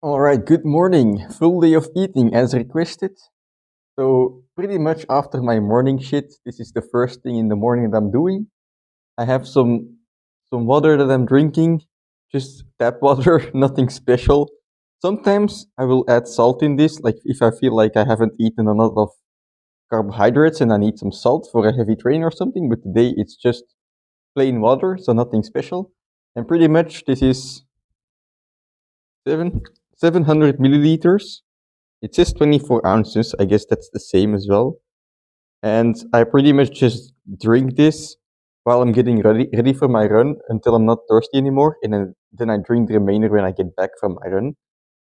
All right, good morning. Full day of eating as requested. So, pretty much after my morning shit, this is the first thing in the morning that I'm doing. I have some water that I'm drinking, just tap water, nothing special. Sometimes I will add salt in this, like if I feel like I haven't eaten a lot of carbohydrates and I need some salt for a heavy train or something, but today it's just plain water, so nothing special. And pretty much this is seven 700 milliliters. It says 24 ounces. I guess that's the same as well. And I pretty much just drink this while I'm getting ready for my run until I'm not thirsty anymore. And then I drink the remainder when I get back from my run.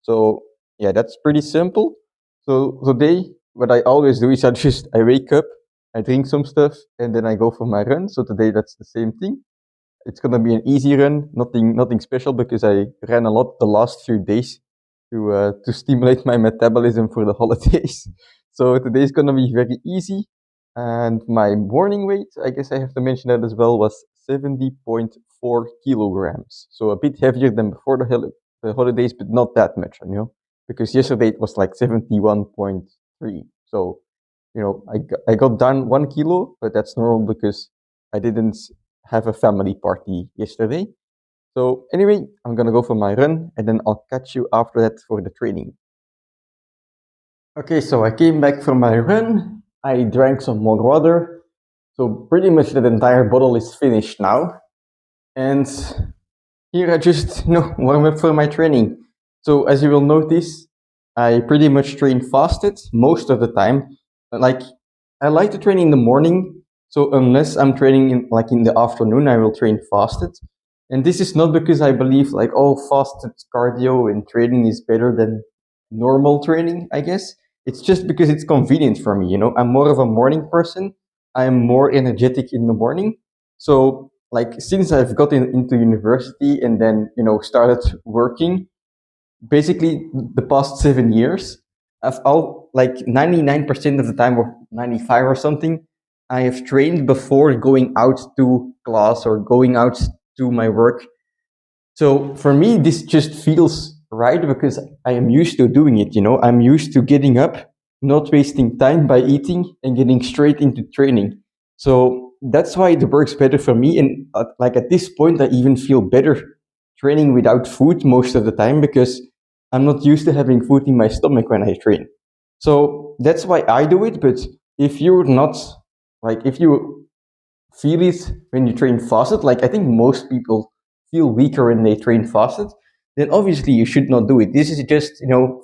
So yeah, that's pretty simple. So today, what I always do is I wake up, I drink some stuff, and then I go for my run. So today that's the same thing. It's gonna be an easy run, nothing special because I ran a lot the last few days to stimulate my metabolism for the holidays. So today's gonna be very easy. And my morning weight, I guess I have to mention that as well, was 70.4 kilograms. So a bit heavier than before the holidays, but not that much, because yesterday it was like 71.3. So, I got down 1 kilo, but that's normal because I didn't have a family party yesterday. So anyway, I'm gonna go for my run and then I'll catch you after that for the training. Okay, so I came back from my run. I drank some more water. So pretty much that entire bottle is finished now. And here I just, warm up for my training. So as you will notice, I pretty much train fasted most of the time. Like I like to train in the morning. So unless I'm training in the afternoon, I will train fasted. And this is not because I believe like, oh, fasted cardio and training is better than normal training, I guess. It's just because it's convenient for me, I'm more of a morning person. I'm more energetic in the morning. So like since I've gotten into university and then, started working, basically the past 7 years, I've all like 99% of the time or 95 or something, I have trained before going out to class or going out to my work. So for me, this just feels right because I am used to doing it. I'm used to getting up, not wasting time by eating, and getting straight into training. So that's why it works better for me. And like at this point, I even feel better training without food most of the time because I'm not used to having food in my stomach when I train. So that's why I do it. But if you're not if you feel it when you train fasted, like I think most people feel weaker when they train fasted, then obviously you should not do it. This is just,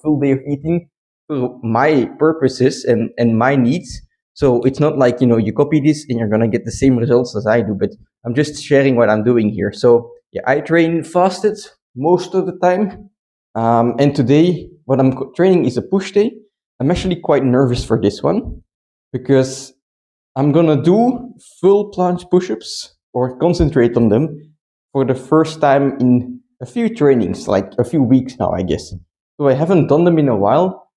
full day of eating for my purposes and my needs. So it's not like, you copy this and you're going to get the same results as I do, but I'm just sharing what I'm doing here. So yeah, I train fasted most of the time. And today, what I'm training is a push day. I'm actually quite nervous for this one because I'm gonna do full planche push-ups or concentrate on them for the first time in a few trainings, like a few weeks now, I guess. So I haven't done them in a while,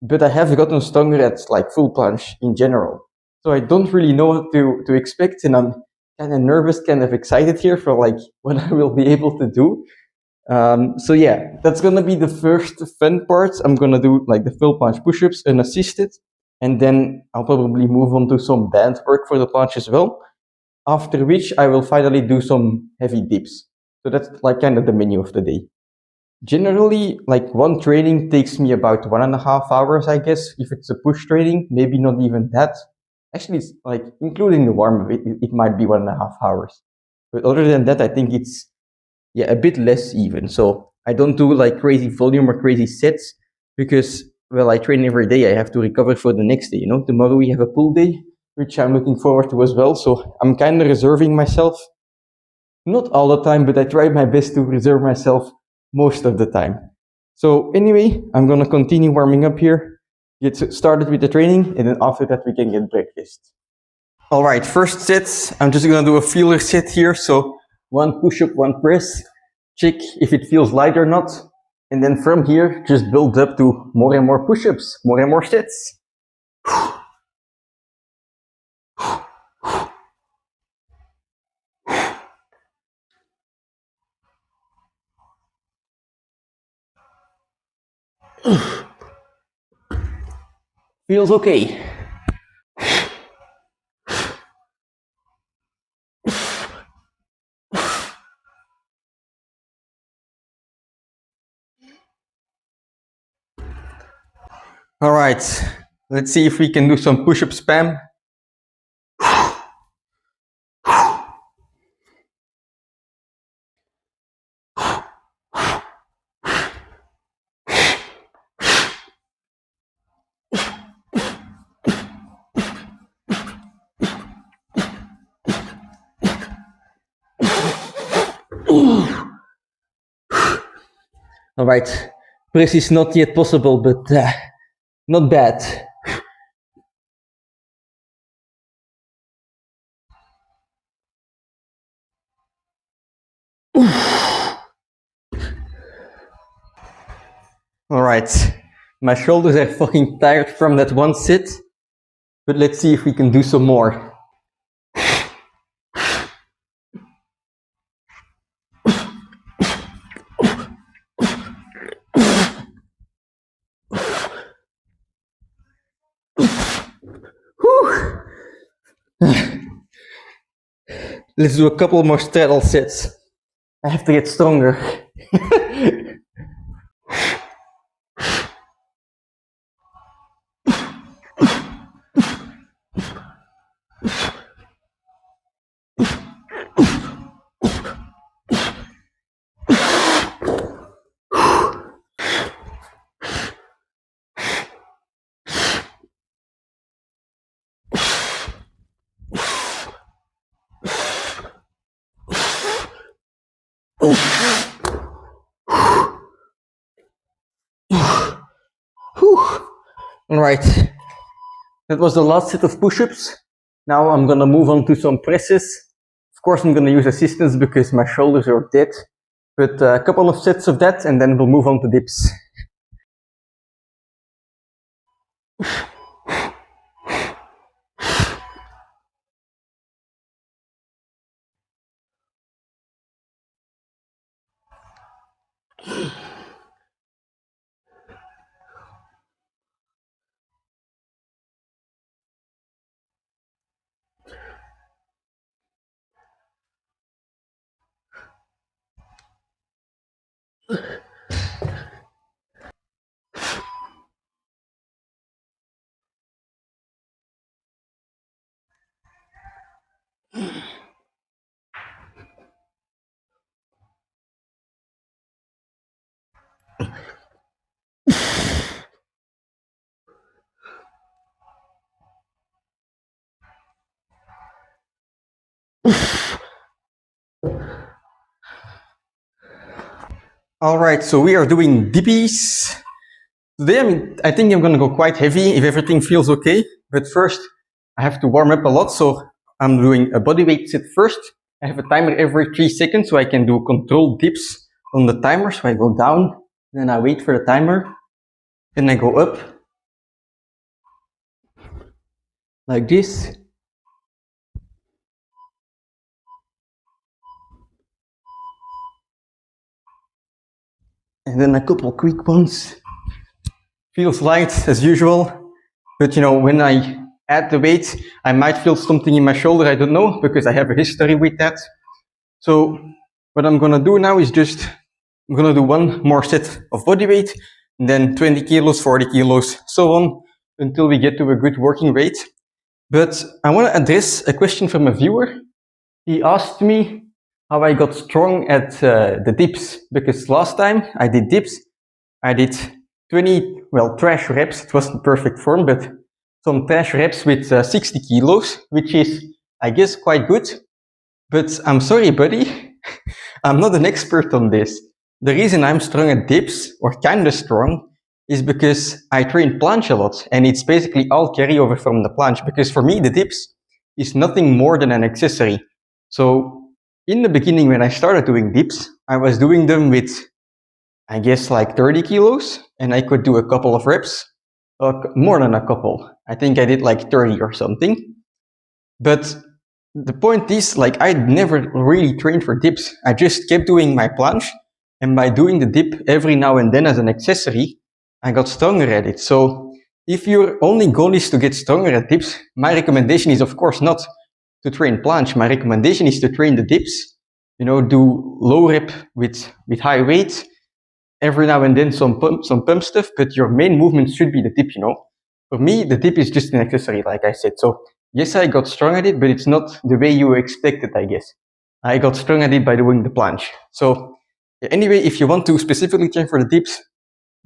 but I have gotten stronger at like full planche in general. So I don't really know what to expect, and I'm kind of nervous, kind of excited here for like what I will be able to do. So yeah, that's gonna be the first fun part. I'm gonna do like the full planche push-ups unassisted, and then I'll probably move on to some band work for the planche as well. After which I will finally do some heavy dips. So that's like kind of the menu of the day. Generally, like one training takes me about 1.5 hours, I guess, if it's a push training, maybe not even that. Actually, it's like including the warm up, it might be 1.5 hours. But other than that, I think it's a bit less even. So I don't do like crazy volume or crazy sets because, well, I train every day. I have to recover for the next day. Tomorrow we have a pool day, which I'm looking forward to as well. So I'm kind of reserving myself, not all the time, but I try my best to reserve myself most of the time. So anyway, I'm gonna continue warming up here, get started with the training, and then after that we can get breakfast. All right, first set, I'm just gonna do a feeler set here. So one push-up, one press, check if it feels light or not. And then from here, just build up to more and more push-ups, more and more sets. Feels okay. All right, let's see if we can do some push-up spam. All right, press is not yet possible, but not bad. All right, my shoulders are fucking tired from that one sit, but let's see if we can do some more. Let's do a couple more straddle sets. I have to get stronger. Alright, that was the last set of push-ups. Now I'm gonna move on to some presses. Of course I'm gonna use assistance because my shoulders are dead. But a couple of sets of that and then we'll move on to dips. Alright, so we are doing dippies. Today, I think I'm gonna go quite heavy if everything feels okay. But first, I have to warm up a lot, so I'm doing a bodyweight set first. I have a timer every 3 seconds, so I can do controlled dips on the timer. So I go down, then I wait for the timer, then I go up, like this. And then a couple quick ones. Feels light as usual, but you know, when I add the weight, I might feel something in my shoulder, I don't know, because I have a history with that. So what I'm gonna do now is I'm gonna do one more set of body weight, and then 20 kilos, 40 kilos, so on, until we get to a good working weight. But I wanna address a question from a viewer. He asked me how I got strong at the dips, because last time I did dips, I did 20, trash reps. It wasn't perfect form, but some trash reps with 60 kilos, which is, I guess, quite good. But I'm sorry, buddy, I'm not an expert on this. The reason I'm strong at dips, or kinda strong, is because I train planche a lot, and it's basically all carryover from the planche, because for me the dips is nothing more than an accessory. So in the beginning, when I started doing dips, I was doing them with, I guess, like 30 kilos, and I could do a couple of reps, more than a couple. I think I did like 30 or something. But the point is, like, I never really trained for dips. I just kept doing my planche, and by doing the dip every now and then as an accessory, I got stronger at it. So if your only goal is to get stronger at dips, my recommendation is of course not to train planche. My recommendation is to train the dips, you know, do low rep with high weight, every now and then some pump stuff, but your main movement should be the dip, you know. For me, the dip is just an accessory, like I said. So yes, I got strong at it, but it's not the way you expected, I guess. I got strong at it by doing the planche. So anyway, if you want to specifically train for the dips,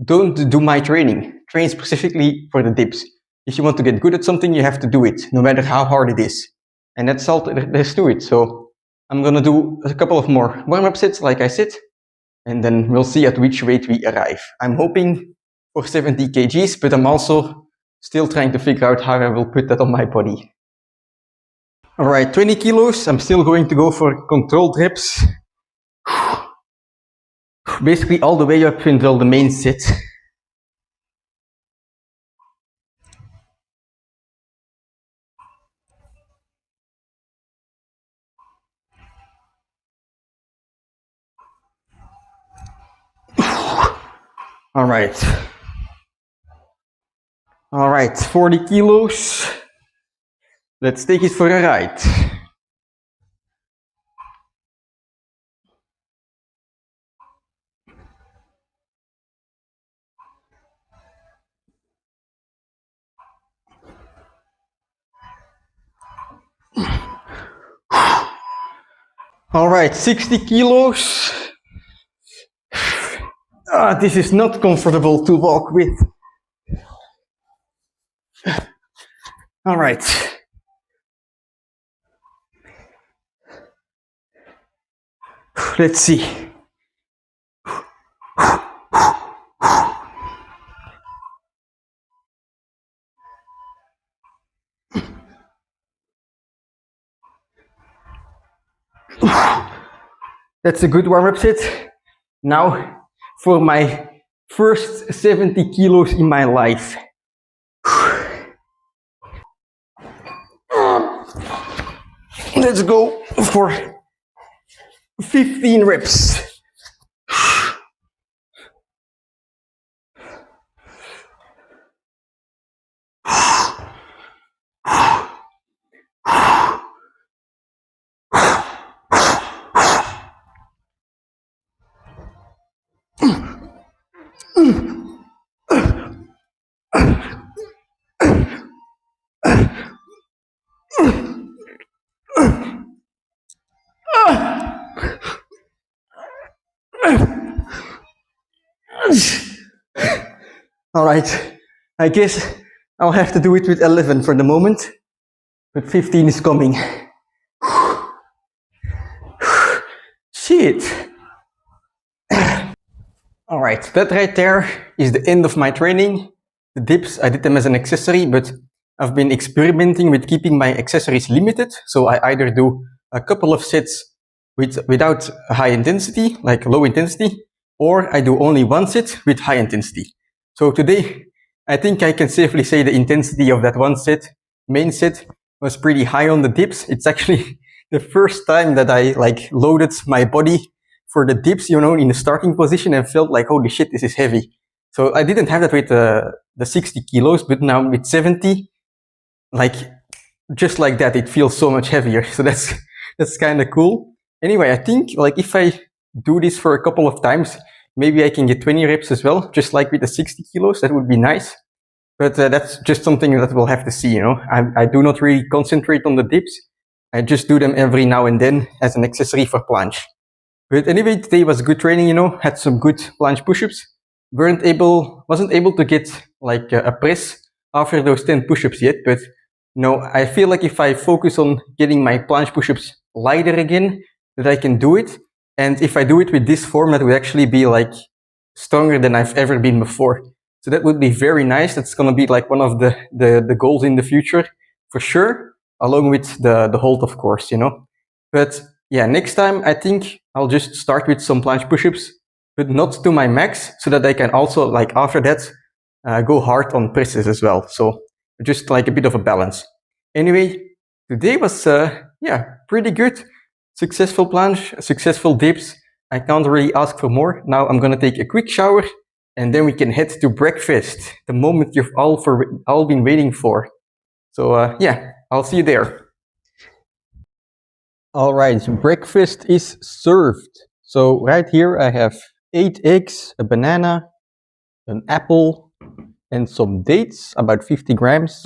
don't do my training. Train specifically for the dips. If you want to get good at something, you have to do it, no matter how hard it is. And that's all there's to it. So I'm gonna do a couple of more warm-up sets, like I said, and then we'll see at which weight we arrive. I'm hoping for 70 kgs, but I'm also still trying to figure out how I will put that on my body. All right, 20 kilos. I'm still going to go for controlled reps. Basically all the way up until the main set. All right. All right, 40 kilos. Let's take it for a ride. All right, 60 kilos. This is not comfortable to walk with. All right. Let's see. That's a good warm-up set. Now for my first 70 kilos in my life. Let's go for 15 reps. All right, I guess I'll have to do it with 11 for the moment, but 15 is coming. Shit. All right, that right there is the end of my training. The dips, I did them as an accessory, but I've been experimenting with keeping my accessories limited. So I either do a couple of sets without high intensity, like low intensity, or I do only one set with high intensity. So today, I think I can safely say the intensity of that one set, main set, was pretty high on the dips. It's actually the first time that I loaded my body for the dips, you know, in the starting position and felt like, holy shit, this is heavy. So I didn't have that with the 60 kilos, but now with 70, just like that, it feels so much heavier. So that's kind of cool. Anyway, I think if I do this for a couple of times, maybe I can get 20 reps as well, just like with the 60 kilos. That would be nice. But that's just something that we'll have to see, you know. I do not really concentrate on the dips. I just do them every now and then as an accessory for planche. But anyway, today was good training, you know. Had some good planche push-ups. Wasn't able to get a press after those 10 push-ups yet, but you know, I feel like if I focus on getting my planche push-ups lighter again, that I can do it. And if I do it with this form, that would actually be stronger than I've ever been before. So that would be very nice. That's gonna be one of the goals in the future, for sure, along with the hold, of course, you know. But yeah, next time I think I'll just start with some planche push-ups, but not to my max, so that I can also, after that, go hard on presses as well. So just a bit of a balance. Anyway, today was, yeah, pretty good. Successful planche, successful dips. I can't really ask for more. Now I'm gonna take a quick shower and then we can head to breakfast, the moment you've all been waiting for. So yeah, I'll see you there. Alright, so breakfast is served. So right here I have 8 eggs, a banana, an apple, and some dates, about 50 grams.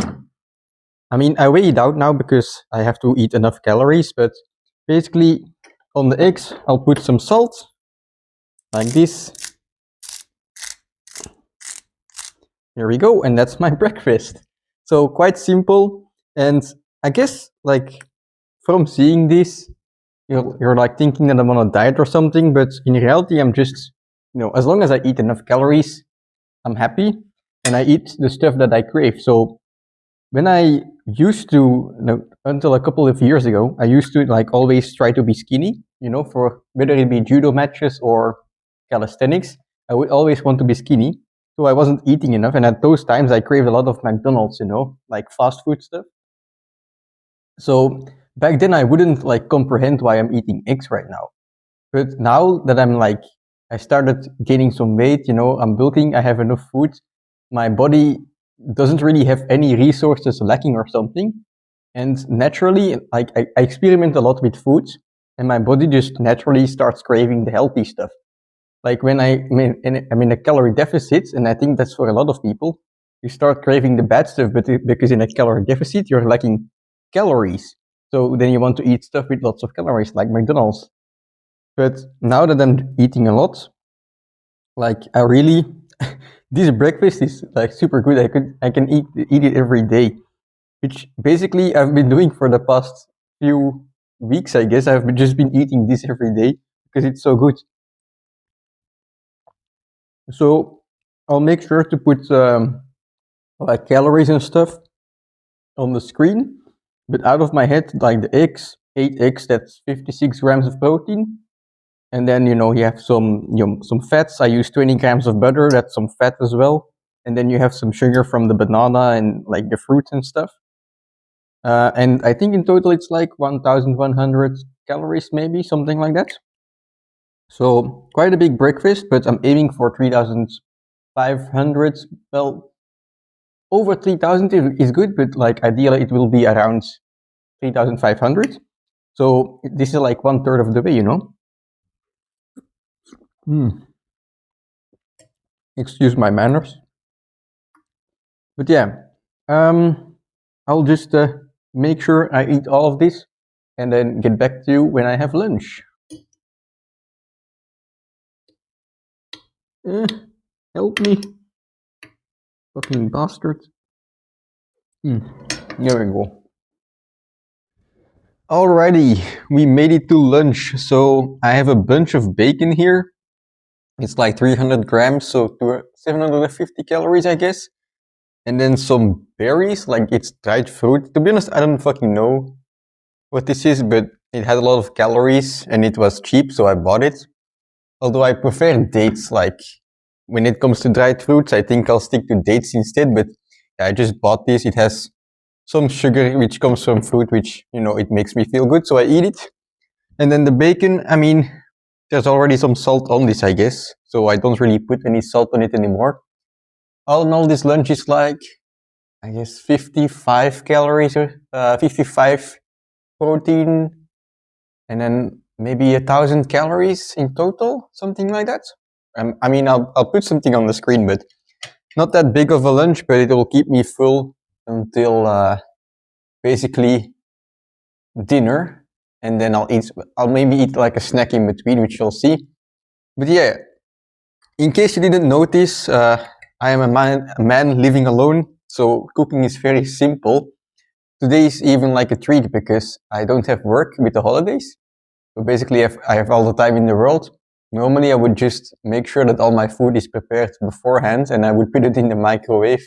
I mean, I weigh it out now because I have to eat enough calories, but basically on the eggs I'll put some salt, like this. Here we go, and that's my breakfast. So quite simple, and I guess like from seeing this, you're like thinking that I'm on a diet or something, but in reality I'm just, as long as I eat enough calories, I'm happy, and I eat the stuff that I crave. So when I used to, until a couple of years ago, I used to like always try to be skinny, for whether it be judo matches or calisthenics, I would always want to be skinny. So I wasn't eating enough, and at those times I craved a lot of McDonald's, like fast food stuff. So back then I wouldn't like comprehend why I'm eating eggs right now. But now that I started gaining some weight, I'm bulking, I have enough food, my body doesn't really have any resources lacking or something. And naturally, like I experiment a lot with food, and my body just naturally starts craving the healthy stuff. Like when I'm in a calorie deficit, and I think that's for a lot of people, you start craving the bad stuff, but because in a calorie deficit, you're lacking calories. So then you want to eat stuff with lots of calories, like McDonald's. But now that I'm eating a lot, like I really, this breakfast is like super good. I can eat it every day, which basically I've been doing for the past few weeks. I guess I've just been eating this every day because it's so good. So I'll make sure to put like calories and stuff on the screen, but out of my head, like the eggs, 8 eggs, that's 56 grams of protein. And then, you have some fats. I use 20 grams of butter, that's some fat as well. And then you have some sugar from the banana and like the fruits and stuff. And I think in total it's like 1,100 calories, maybe, something like that. So quite a big breakfast, but I'm aiming for 3,500. Well, over 3,000 is good, but like ideally it will be around 3,500. So this is like 1/3 of the way, Excuse my manners. But yeah, I'll just make sure I eat all of this and then get back to you when I have lunch. Help me. Fucking bastard. There we go. Alrighty, we made it to lunch. So I have a bunch of bacon here. It's like 300 grams, so 750 calories, I guess. And then some berries, like it's dried fruit. To be honest, I don't fucking know what this is, but it had a lot of calories and it was cheap, so I bought it. Although I prefer dates, like when it comes to dried fruits, I think I'll stick to dates instead, but I just bought this. It has some sugar which comes from fruit, which, it makes me feel good, so I eat it. And then the bacon, I mean, there's already some salt on this, I guess, so I don't really put any salt on it anymore. All in all, this lunch is like, I guess, 55 calories, 55 protein, and then maybe 1,000 calories in total, something like that. I mean, I'll put something on the screen, but not that big of a lunch, but it will keep me full until basically dinner, and then I'll maybe eat like a snack in between, which you'll see. But yeah, in case you didn't notice, I am a man living alone, so cooking is very simple. Today is even like a treat because I don't have work with the holidays. So basically I have all the time in the world. Normally I would just make sure that all my food is prepared beforehand and I would put it in the microwave.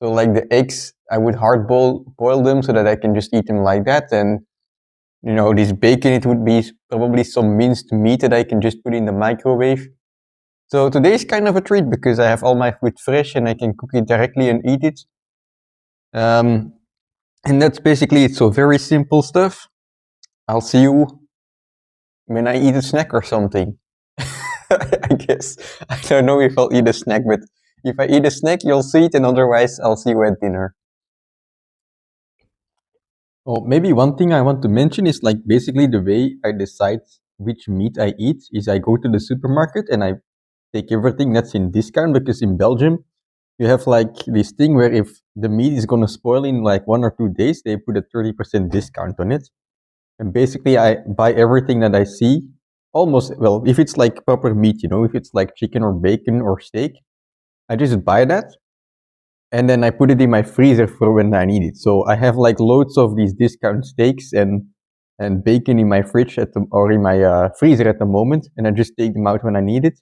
So like the eggs, I would hard boil them so that I can just eat them like that. And this bacon, it would be probably some minced meat that I can just put in the microwave. So today is kind of a treat because I have all my food fresh and I can cook it directly and eat it. And that's basically it. So very simple stuff. I'll see you when I eat a snack or something. I guess. I don't know if I'll eat a snack, but if I eat a snack, you'll see it, and otherwise, I'll see you at dinner. Oh, maybe one thing I want to mention is like basically the way I decide which meat I eat is I go to the supermarket and I take everything that's in discount, because in Belgium you have like this thing where if the meat is gonna spoil in like 1 or 2 days, they put a 30% discount on it. And basically I buy everything that I see, almost, well, if it's like proper meat, if it's like chicken or bacon or steak, I just buy that and then I put it in my freezer for when I need it. So I have like loads of these discount steaks and bacon in my fridge or in my freezer at the moment, and I just take them out when I need it.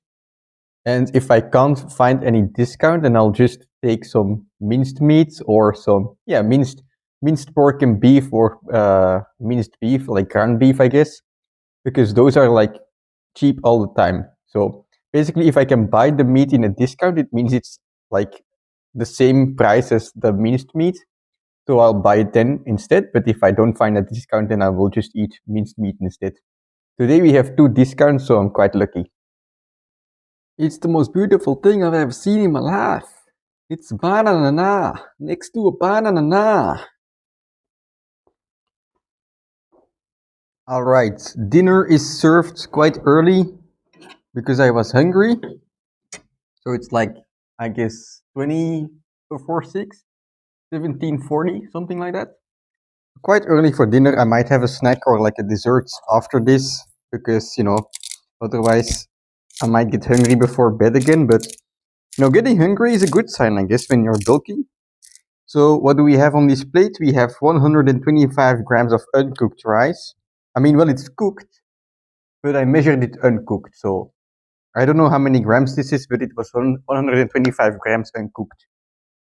And if I can't find any discount, then I'll just take some minced meat or some minced pork and beef, or minced beef, like ground beef, I guess, because those are like cheap all the time. So basically, if I can buy the meat in a discount, it means it's like the same price as the minced meat. So I'll buy it then instead. But if I don't find a discount, then I will just eat minced meat instead. Today we have 2 discounts, so I'm quite lucky. It's the most beautiful thing I've ever seen in my life. It's banana next to a banana. Alright, dinner is served quite early because I was hungry. So it's like, I guess, 20 before 6, 17:40, something like that. Quite early for dinner. I might have a snack or like a dessert after this because, otherwise I might get hungry before bed again. But, getting hungry is a good sign, I guess, when you're bulking. So what do we have on this plate? We have 125 grams of uncooked rice. I mean, well, it's cooked, but I measured it uncooked. So I don't know how many grams this is, but it was 125 grams uncooked,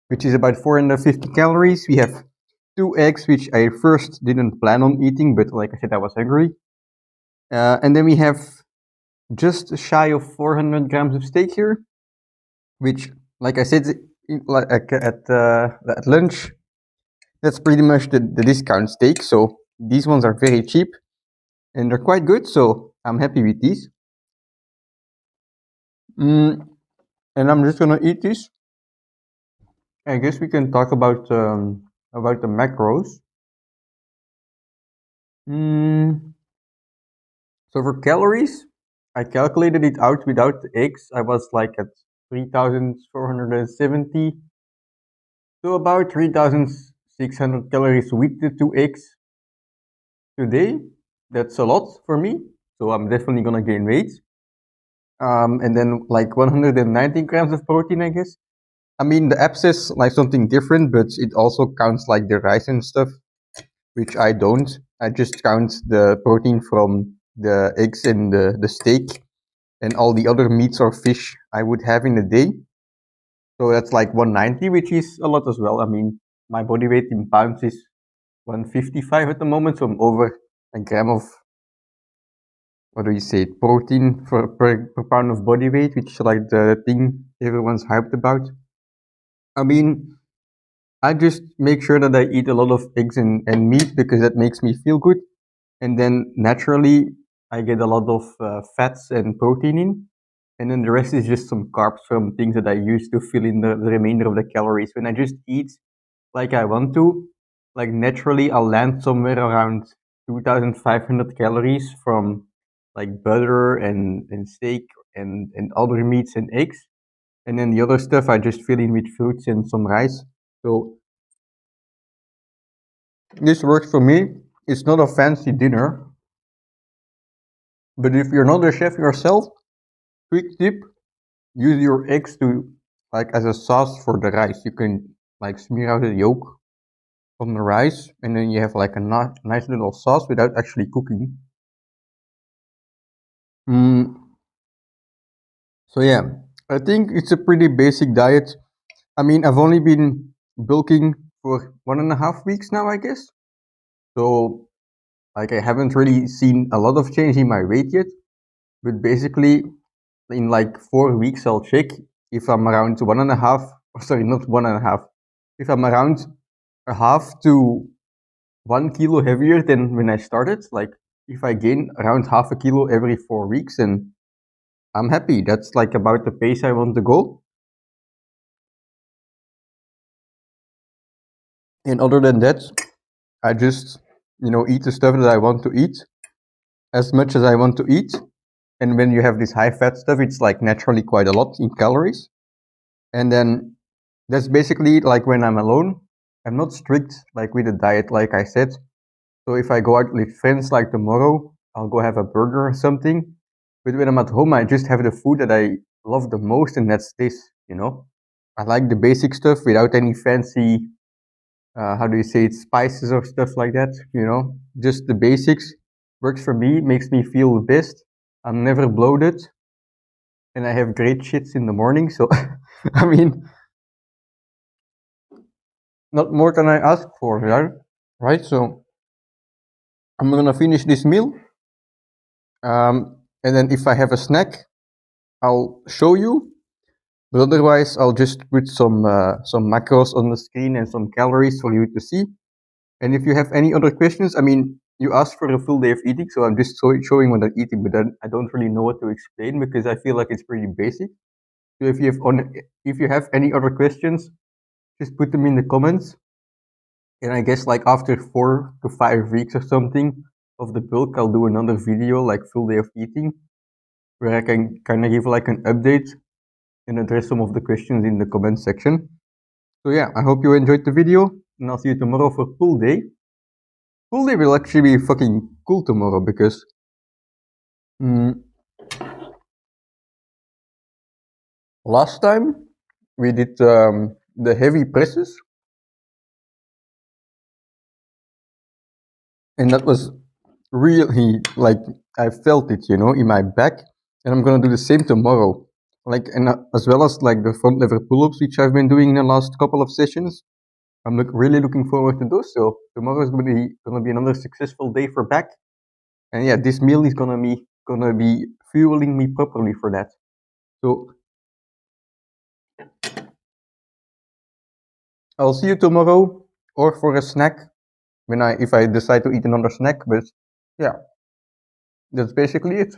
which is about 450 calories. We have 2 eggs, which I first didn't plan on eating, but like I said, I was hungry. And then we have just shy of 400 grams of steak here, which, like I said, at lunch, that's pretty much the discount steak. So these ones are very cheap and they're quite good. So I'm happy with these. And I'm just gonna eat this. I guess we can talk about the macros. So for calories, I calculated it out without the eggs. I was like at 3,470. So about 3,600 calories with the 2 eggs today. That's a lot for me. So I'm definitely gonna gain weight. And then like 190 grams of protein, I guess. I mean, the app says like something different, but it also counts like the rice and stuff, which I don't. I just count the protein from the eggs and the steak and all the other meats or fish I would have in a day. So that's like 190, which is a lot as well. I mean, my body weight in pounds is 155 at the moment, so I'm over a gram of, protein per pound of body weight, which is like the thing everyone's hyped about. I mean, I just make sure that I eat a lot of eggs and meat because that makes me feel good. And then naturally, I get a lot of fats and protein in. And then the rest is just some carbs from things that I use to fill in the remainder of the calories. When I just eat like I want to, like naturally, I'll land somewhere around 2,500 calories from like butter and steak and other meats and eggs. And then the other stuff I just fill in with fruits and some rice. So this works for me. It's not a fancy dinner, but if you're not a chef yourself, quick tip: use your eggs to like as a sauce for the rice. You can like smear out the yolk on the rice, and then you have like a nice little sauce without actually cooking. So yeah, I think it's a pretty basic diet. I mean, I've only been bulking for 1.5 weeks now, I guess. So like I haven't really seen a lot of change in my weight yet. But basically, in like 4 weeks, I'll check if I'm around 1.5. Sorry, not 1.5. If I'm around a half to 1 kilo heavier than when I started, like if I gain around half a kilo every 4 weeks, and I'm happy. That's like about the pace I want to go. And other than that, I just, eat the stuff that I want to eat as much as I want to eat. And when you have this high fat stuff, it's like naturally quite a lot in calories. And then that's basically like when I'm alone. I'm not strict like with the diet, like I said. So if I go out with friends like tomorrow, I'll go have a burger or something. But when I'm at home, I just have the food that I love the most, and that's this. I like the basic stuff without any fancy, how do you say it, spices or stuff like that. Just the basics works for me, makes me feel the best. I'm never bloated, and I have great shits in the morning. So, I mean, not more can I ask for, right? So, I'm gonna finish this meal. And then if I have a snack, I'll show you. But otherwise, I'll just put some macros on the screen and some calories for you to see. And if you have any other questions, I mean, you asked for a full day of eating, so I'm just showing what I'm eating, but then I don't really know what to explain because I feel like it's pretty basic. So if you have any other questions, just put them in the comments. And I guess like after 4 to 5 weeks or something of the bulk, I'll do another video like full day of eating, where I can kind of give like an update and address some of the questions in the comment section. So yeah, I hope you enjoyed the video, and I'll see you tomorrow for pool day. Pool day will actually be fucking cool tomorrow because last time we did the heavy presses, and that was really like I felt it, in my back, and I'm gonna do the same tomorrow. Like, and as well as like the front lever pull-ups, which I've been doing in the last couple of sessions. I'm really looking forward to those. So tomorrow is gonna be another successful day for back. And yeah, this meal is gonna be fueling me properly for that. So I'll see you tomorrow, or for a snack if I decide to eat another snack. But yeah, that's basically it.